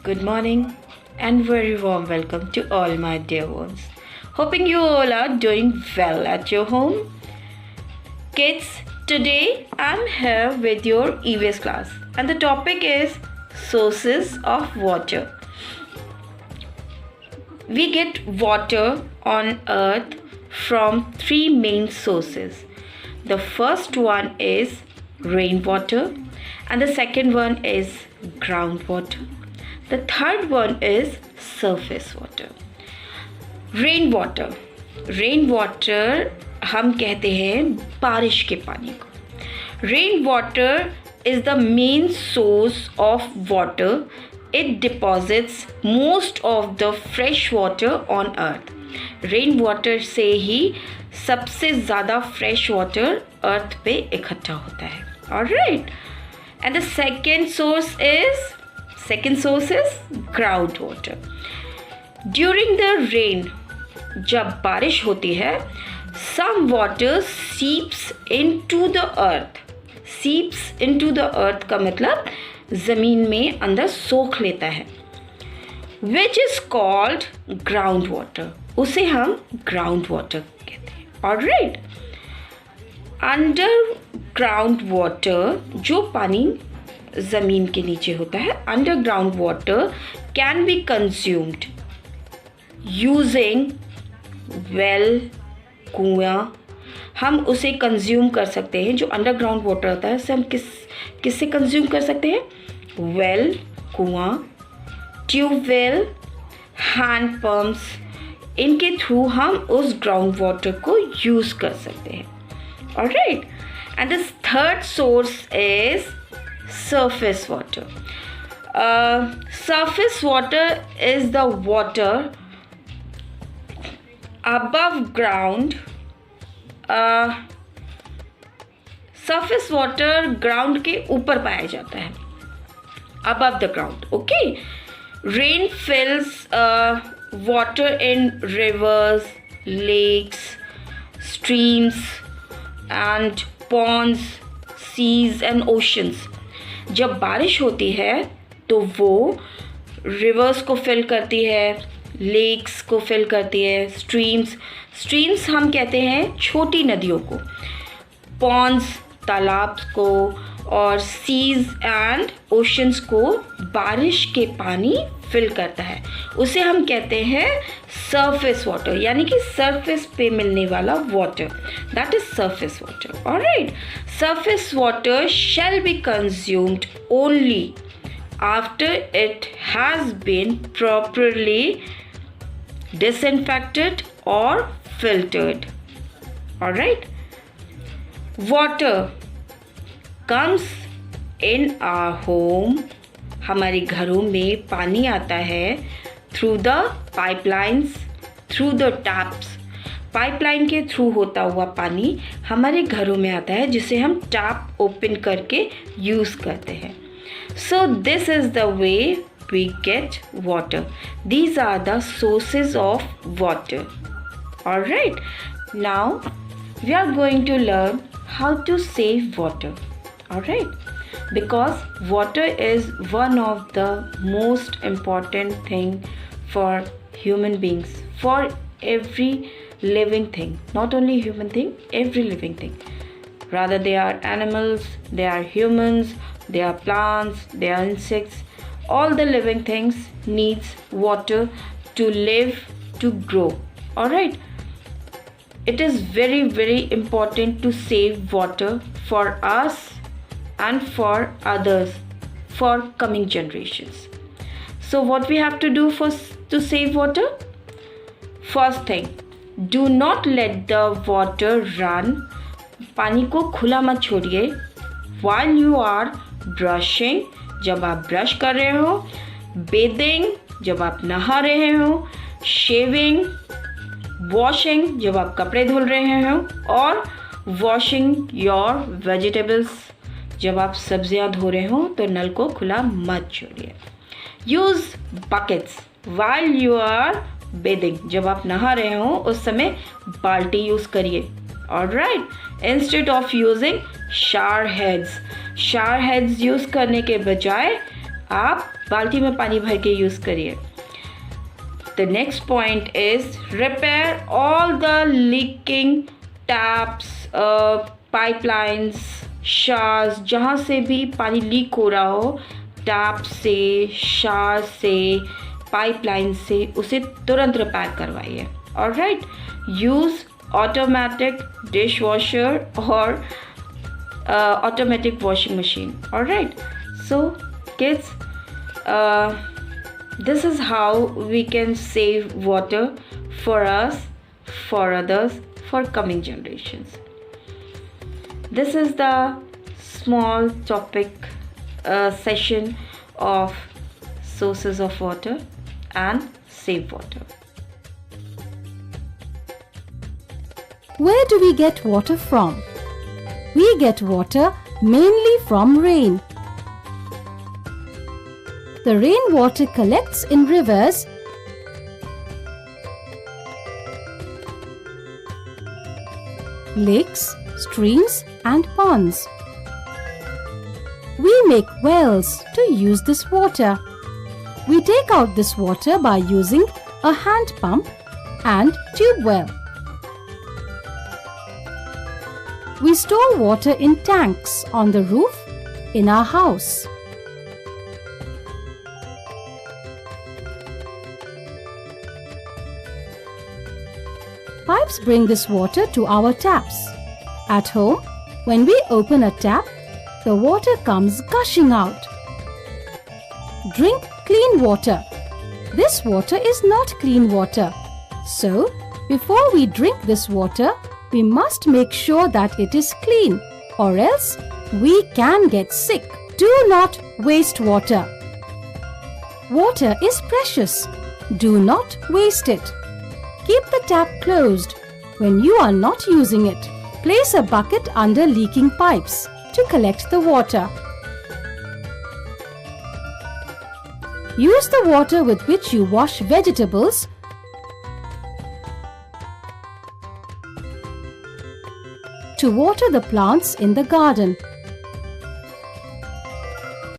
Good morning and very warm welcome to all my dear ones. Hoping you all are doing well at your home. Kids, today I'm here with your EVS class and the topic is sources of water. We get water on earth from three main sources. The first one is rainwater and the second one is groundwater. The third one is surface water. Rainwater. Rainwater हम कहते हैं बारिश के पानी को. Rainwater is the main source of water. It deposits most of the fresh water on earth. Rainwater से ही सबसे ज़्यादा fresh water earth पे इकट्ठा होता है. Alright. And the second source is groundwater. During the rain, जब बारिश होती है, some water seeps into the earth. Seeps into the earth का मतलब ज़मीन में अंदर सोख लेता है. Which is called groundwater. उसे हम groundwater कहते हैं. Alright. Underground water जो पानी ज़मीन के नीचे होता है, underground water can be consumed using well, कुआं. हम उसे कंज्यूम कर सकते हैं. जो अंडरग्राउंड वाटर होता है उसे हम किससे कंज्यूम कर सकते हैं? वेल, कुआं, ट्यूबवेल, हैंड पंप्स. इनके थ्रू हम उस ग्राउंड वाटर को यूज़ कर सकते हैं. Alright. And the third source is surface water. Surface water is the water above ground. Surface water ground के ऊपर पाया जाता है, above the ground. Okay. Rain fills water in rivers, lakes, streams and ponds, seas and oceans. जब बारिश होती है तो वो रिवर्स को फिल करती है, लेक्स को फिल करती है, स्ट्रीम्स हम कहते हैं छोटी नदियों को, पॉन्ड्स तालाब को, और सीज एंड ओशंस को बारिश के पानी फिल करता है. उसे हम कहते हैं सरफेस वाटर, यानी कि सरफेस पे मिलने वाला water. That is surface water. Alright. Surface water shall be consumed only after it has been properly disinfected or filtered. Alright. Water comes in our home. हमारे घरों में पानी आता है through the pipelines, through the taps. Pipeline के through होता हुआ पानी हमारे घरों में आता है, जिसे हम टैप ओपन करके यूज़ करते हैं. So this is the way we get water. These are the sources of water. Alright. Now we are going to learn how to save water. Alright. Because water is one of the most important thing for human beings, for every living thing. Not only human thing, every living thing. Rather they are animals, they are humans, they are plants, they are insects. All the living things needs water to live, to grow. Alright. It is very, very important to save water for us and for others, for coming generations. So what we have to do to save water? First thing, do not let the water run. पानी को खुला मत छोड़िए. While you are brushing, जब आप brush कर रहे हो, बेदिंग जब आप नहा रहे हो, शेविंग, वॉशिंग जब आप कपड़े धुल रहे हो, और वॉशिंग योर वेजिटेबल्स जब आप सब्जियां धो रहे हो, तो नल को खुला मत छोड़िए. Use buckets while you are bathing. जब आप नहा रहे हो उस समय बाल्टी यूज़ करिए. Alright. Instead of using shower heads use करने के बजाय आप बाल्टी में पानी भर के यूज़ करिए। The next point is repair all the leaking taps, pipelines, showers, जहाँ से भी पानी लीक हो रहा हो, टैप से, शावर से, पाइपलाइन से, उसे तुरंत रिपेयर करवाइए। Alright, use automatic dish washer और automatic washing machine. All right, so kids, this is how we can save water for us, for others, for coming generations. This is the small topic session of sources of water and save water. Where do we get water from? We get water mainly from rain. The rainwater collects in rivers, lakes, streams and ponds. We make wells to use this water. We take out this water by using a hand pump and tube well. We store water in tanks on the roof in our house. Pipes bring this water to our taps. At home, when we open a tap, the water comes gushing out. Drink clean water. This water is not clean water. So, before we drink this water, we must make sure that it is clean, or else we can get sick. Do not waste water. Water is precious. Do not waste it. Keep the tap closed. When you are not using it, place a bucket under leaking pipes to collect the water. Use the water with which you wash vegetables to water the plants in the garden.